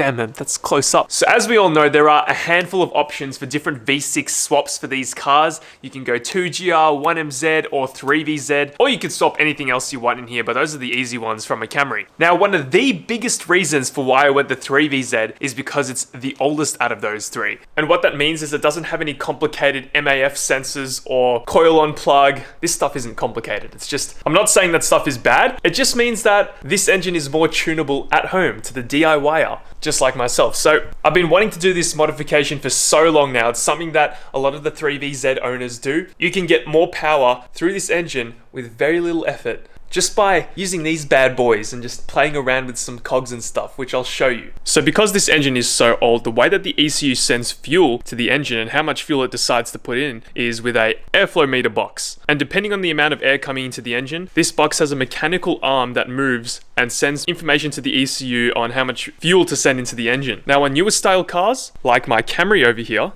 Damn man, that's close up. So as we all know, there are a handful of options for different V6 swaps for these cars. You can go 2GR, 1MZ, or 3VZ, or you can swap anything else you want in here, but those are the easy ones from a Camry. Now, one of the biggest reasons for why I went the 3VZ is because it's the oldest out of those three. And what that means is it doesn't have any complicated MAF sensors or coil on plug. This stuff isn't complicated. It's just, I'm not saying that stuff is bad. It just means that this engine is more tunable at home to the DIYer, just like myself. So I've been wanting to do this modification for so long now. It's something that a lot of the 3VZ owners do. You can get more power through this engine with very little effort just by using these bad boys and just playing around with some cogs and stuff, which I'll show you. So because this engine is so old, the way that the ECU sends fuel to the engine and how much fuel it decides to put in is with a airflow meter box. And depending on the amount of air coming into the engine, this box has a mechanical arm that moves and sends information to the ECU on how much fuel to send into the engine. Now on newer style cars, like my Camry over here,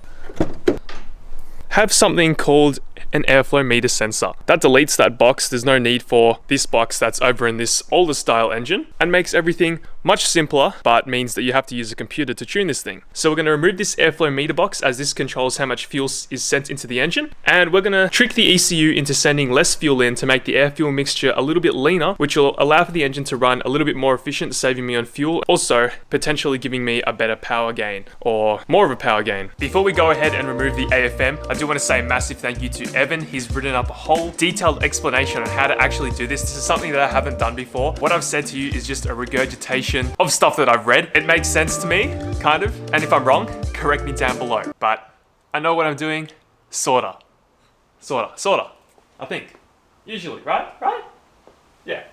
have something called an airflow meter sensor. That deletes that box. There's no need for this box that's over in this older style engine and makes everything much simpler, but means that you have to use a computer to tune this thing. So we're going to remove this airflow meter box as this controls how much fuel is sent into the engine. And we're going to trick the ECU into sending less fuel in to make the air fuel mixture a little bit leaner, which will allow for the engine to run a little bit more efficient, saving me on fuel. Also, potentially giving me a better power gain or more of a power gain. Before we go ahead and remove the AFM, I do want to say a massive thank you to Evan. He's written up a whole detailed explanation on how to actually do this. This is something that I haven't done before. What I've said to you is just a regurgitation of stuff that I've read. It makes sense to me, kind of. And if I'm wrong, correct me down below. But I know what I'm doing, sorta. I think. Usually, right? Yeah.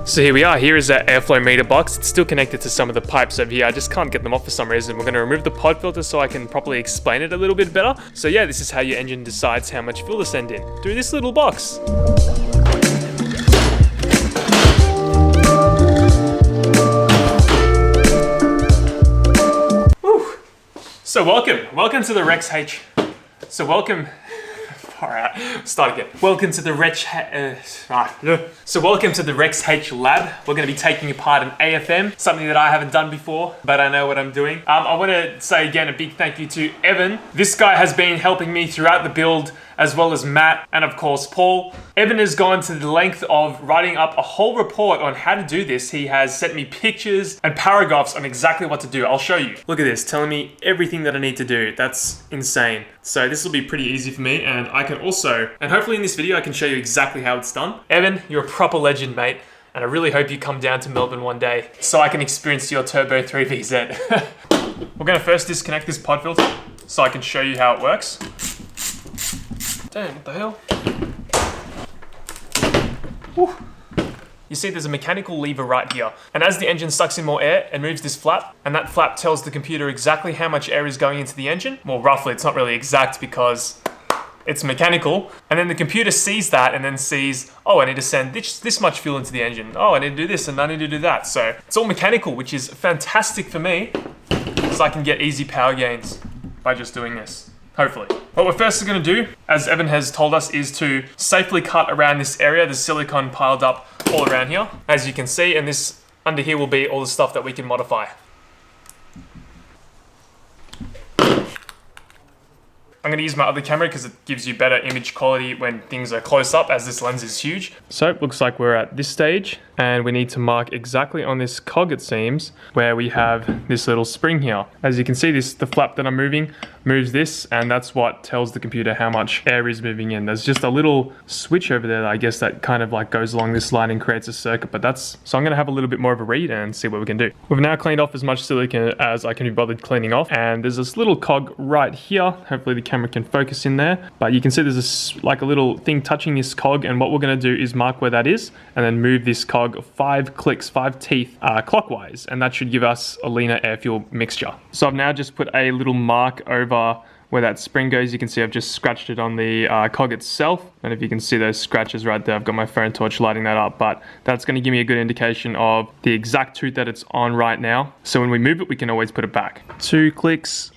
So here we are, here is that airflow meter box. It's still connected to some of the pipes over here. I just can't get them off for some reason. We're gonna remove the pod filter so I can properly explain it a little bit better. So yeah, this is how your engine decides how much fuel to send in, through this little box. Woo. So welcome to the Rex H. Alright, start again. Welcome to the Rex H lab. We're going to be taking apart an AFM, something that I haven't done before, but I know what I'm doing. I want to say again a big thank you to Evan. This guy has been helping me throughout the build, as well as Matt and of course Paul. Evan has gone to the length of writing up a whole report on how to do this. He has sent me pictures and paragraphs on exactly what to do. I'll show you. Look at this, telling me everything that I need to do. That's insane. So this will be pretty easy for me, and I can also, and hopefully in this video I can show you exactly how it's done. Evan, you're a proper legend, mate. And I really hope you come down to Melbourne one day so I can experience your Turbo 3VZ. We're gonna first disconnect this pod filter so I can show you how it works. Damn, what the hell? Whew. You see there's a mechanical lever right here. And as the engine sucks in more air, it moves this flap, and that flap tells the computer exactly how much air is going into the engine. Well, roughly, it's not really exact because it's mechanical. And then the computer sees that and then sees, oh, I need to send this much fuel into the engine. Oh, I need to do this and I need to do that. So it's all mechanical, which is fantastic for me, so I can get easy power gains by just doing this. Hopefully. What we're first going to do, as Evan has told us, is to safely cut around this area. There's silicone piled up all around here, as you can see, and this under here will be all the stuff that we can modify. I'm going to use my other camera because it gives you better image quality when things are close up, as this lens is huge. So it looks like we're at this stage and we need to mark exactly on this cog, it seems, where we have this little spring here. As you can see, the flap that I'm moving moves this, and that's what tells the computer how much air is moving in. There's just a little switch over there, I guess, that kind of like goes along this line and creates a circuit, but so I'm going to have a little bit more of a read and see what we can do. We've now cleaned off as much silicone as I can be bothered cleaning off, and there's this little cog right here. Hopefully the camera can focus in there, but you can see there's like a little thing touching this cog, and what we're going to do is mark where that is and then move this cog 5 clicks, 5 teeth clockwise, and that should give us a leaner air fuel mixture. So I've now just put a little mark over where that spring goes, you can see I've just scratched it on the cog itself. And if you can see those scratches right there, I've got my phone torch lighting that up, but that's going to give me a good indication of the exact tooth that it's on right now. So when we move it, we can always put it back. 2 clicks.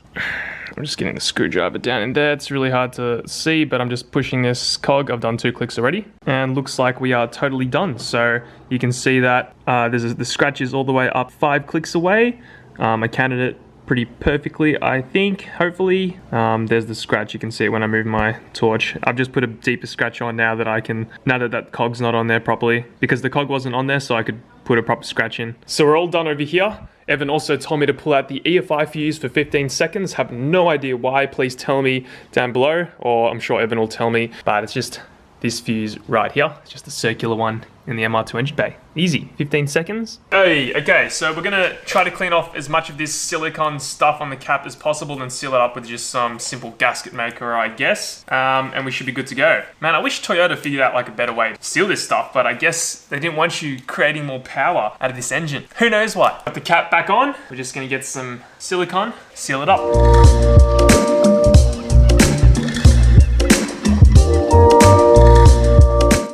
I'm just getting the screwdriver down in there. It's really hard to see, but I'm just pushing this cog. I've done 2 clicks already, and looks like we are totally done. So you can see that the scratch is all the way up 5 clicks away. I counted it pretty perfectly, I think, hopefully. There's the scratch, you can see it when I move my torch. I've just put a deeper scratch on now that that cog's not on there properly, because the cog wasn't on there, so I could put a proper scratch in. So we're all done over here. Evan also told me to pull out the EFI fuse for 15 seconds. Have no idea why, please tell me down below, or I'm sure Evan will tell me, but it's just this fuse right here. It's just a circular one in the MR2 engine bay. Easy, 15 seconds. Hey, okay, so we're gonna try to clean off as much of this silicone stuff on the cap as possible and seal it up with just some simple gasket maker, I guess. And we should be good to go. Man, I wish Toyota figured out like a better way to seal this stuff, but I guess they didn't want you creating more power out of this engine. Who knows why? Got the cap back on. We're just gonna get some silicone, seal it up.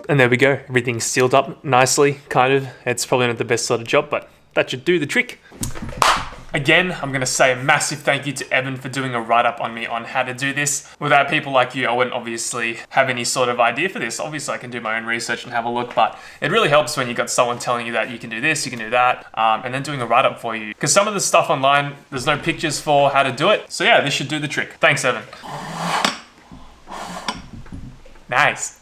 And there we go, everything's sealed up nicely, kind of. It's probably not the best sort of job, but that should do the trick. Again, I'm gonna say a massive thank you to Evan for doing a write-up on me on how to do this. Without people like you, I wouldn't obviously have any sort of idea for this. Obviously, I can do my own research and have a look, but it really helps when you got someone telling you that you can do this, you can do that, and then doing a write-up for you. Because some of the stuff online, there's no pictures for how to do it. So yeah, this should do the trick. Thanks, Evan. Nice.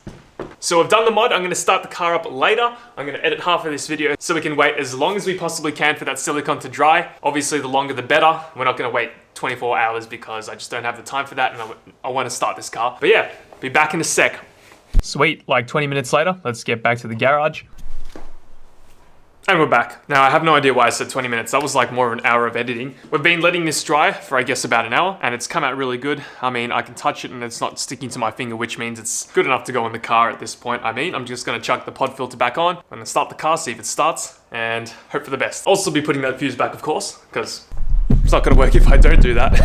So I've done the mod. I'm going to start the car up later. I'm going to edit half of this video so we can wait as long as we possibly can for that silicone to dry. Obviously, the longer the better. We're not going to wait 24 hours because I just don't have the time for that, and I want to start this car. But yeah, be back in a sec. Sweet, like 20 minutes later, let's get back to the garage. And we're back. Now, I have no idea why I said 20 minutes. That was like more of an hour of editing. We've been letting this dry for, I guess, about an hour, and it's come out really good. I mean, I can touch it and it's not sticking to my finger, which means it's good enough to go in the car at this point. I mean, I'm just gonna chuck the pod filter back on. I'm gonna start the car, see if it starts, and hope for the best. Also be putting that fuse back, of course, because it's not gonna work if I don't do that.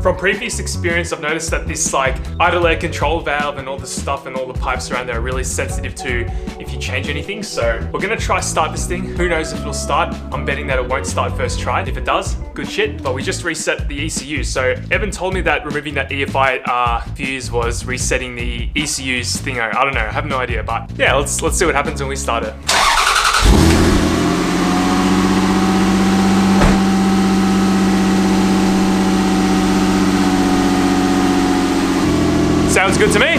From previous experience, I've noticed that this like idle air control valve and all the stuff and all the pipes around there are really sensitive to if you change anything. So we're gonna try start this thing. Who knows if it'll start? I'm betting that it won't start first try. If it does, good shit. But we just reset the ECU. So Evan told me that removing that EFI fuse was resetting the ECU's thingo. I don't know, I have no idea. But yeah, let's see what happens when we start it. Sounds good to me.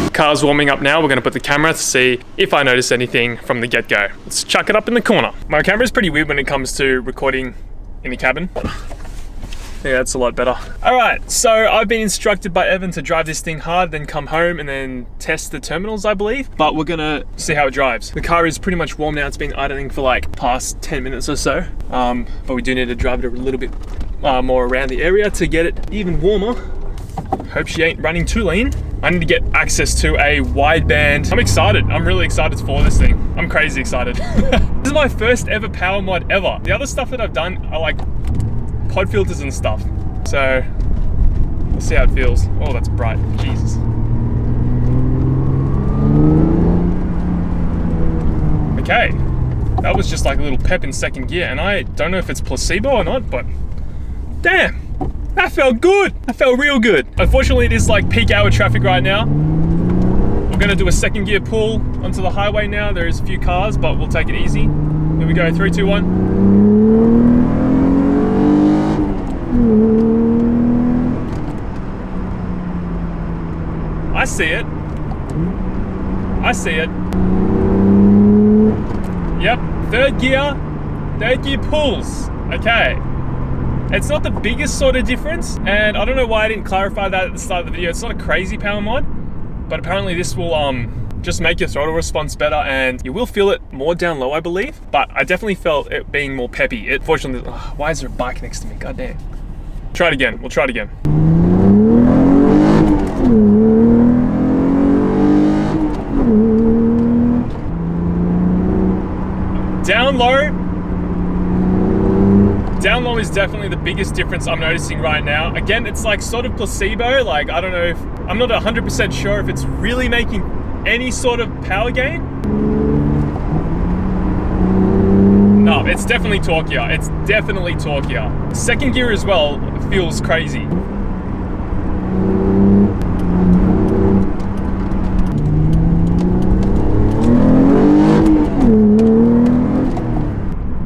Car's warming up now. We're gonna put the camera to see if I notice anything from the get-go. Let's chuck it up in the corner. My camera's pretty weird when it comes to recording in the cabin. Yeah, that's a lot better. All right, so I've been instructed by Evan to drive this thing hard, then come home and then test the terminals, I believe. But we're gonna see how it drives. The car is pretty much warm now. It's been idling for like past 10 minutes or so. But we do need to drive it a little bit more around the area to get it even warmer. Hope she ain't running too lean. I need to get access to a wideband. I'm excited. I'm really excited for this thing. I'm crazy excited. This is my first ever power mod ever. The other stuff that I've done are like pod filters and stuff. So let's see how it feels. Oh, that's bright. Jesus. Okay. That was just like a little pep in second gear, and I don't know if it's placebo or not, but damn. That felt good. That felt real good. Unfortunately, it is like peak hour traffic right now. We're gonna do a second gear pull onto the highway now. There's a few cars, but we'll take it easy. Here we go, 3, 2, 1. I see it. I see it. Yep, third gear pulls. Okay. It's not the biggest sort of difference, and I don't know why I didn't clarify that at the start of the video. It's not a crazy power mod, but apparently this will just make your throttle response better, and you will feel it more down low, I believe. But I definitely felt it being more peppy. Fortunately, why is there a bike next to me? God damn. Try it again. We'll try it again. Down low is definitely the biggest difference I'm noticing right now. Again, it's like sort of placebo. Like, I don't know if, I'm not 100% sure if it's really making any sort of power gain. No, it's definitely torquier. It's definitely torquier. Second gear as well feels crazy.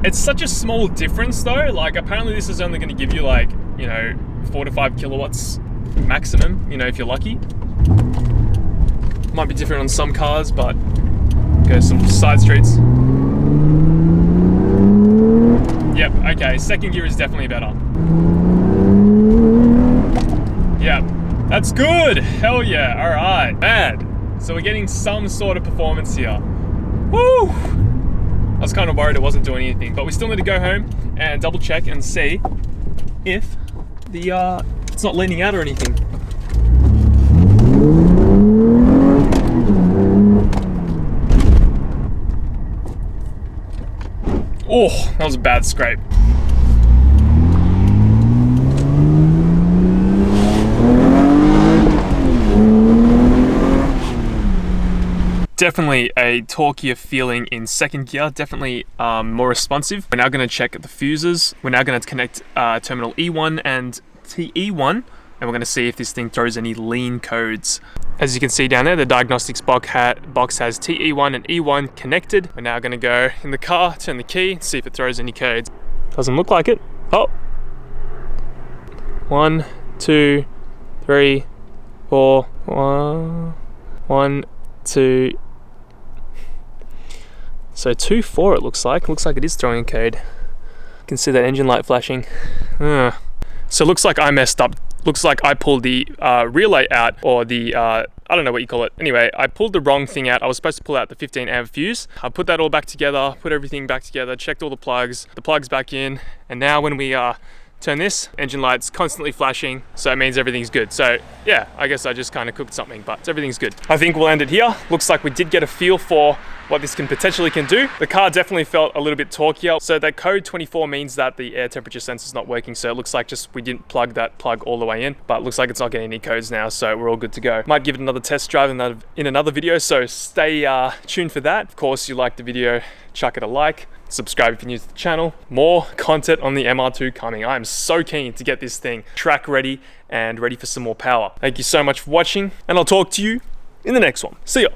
It's such a small difference though. Like, apparently this is only going to give you like, you know, 4 to 5 kilowatts maximum, you know, if you're lucky. Might be different on some cars, but go some side streets. Yep, okay, second gear is definitely better. Yep, that's good. Hell yeah, all right, man. So we're getting some sort of performance here. Woo! I was kind of worried it wasn't doing anything, but we still need to go home and double check and see if the it's not leaning out or anything. Oh, that was a bad scrape. Definitely a torquier feeling in second gear, definitely more responsive. We're now going to check the fuses. We're now going to connect terminal E1 and TE1, and we're going to see if this thing throws any lean codes. As you can see down there, the diagnostics box has TE1 and E1 connected. We're now going to go in the car, turn the key, see if it throws any codes. Doesn't look like it. Oh. 1, 2, 3, 4, 1, 2. So 2, 4 it looks like. Looks like it is throwing a code. You can see that engine light flashing. So it looks like I messed up. Looks like I pulled the relay out, or the, I don't know what you call it. Anyway, I pulled the wrong thing out. I was supposed to pull out the 15 amp fuse. I put that all back together, put everything back together, checked all the plugs back in. And now when we turn this, engine light's constantly flashing, so it means everything's good. So yeah, I guess I just kind of cooked something, but everything's good. I think we'll end it here. Looks like we did get a feel for what this can potentially do. The car definitely felt a little bit torquier. So that code 24 means that the air temperature sensor is not working. So it looks like just we didn't plug that plug all the way in, but it looks like it's not getting any codes now. So we're all good to go. Might give it another test drive in another video. So stay tuned for that. Of course, you like the video, chuck it a like. Subscribe if you're new to the channel. More content on the MR2 coming. I am so keen to get this thing track ready and ready for some more power. Thank you so much for watching, and I'll talk to you in the next one. See ya.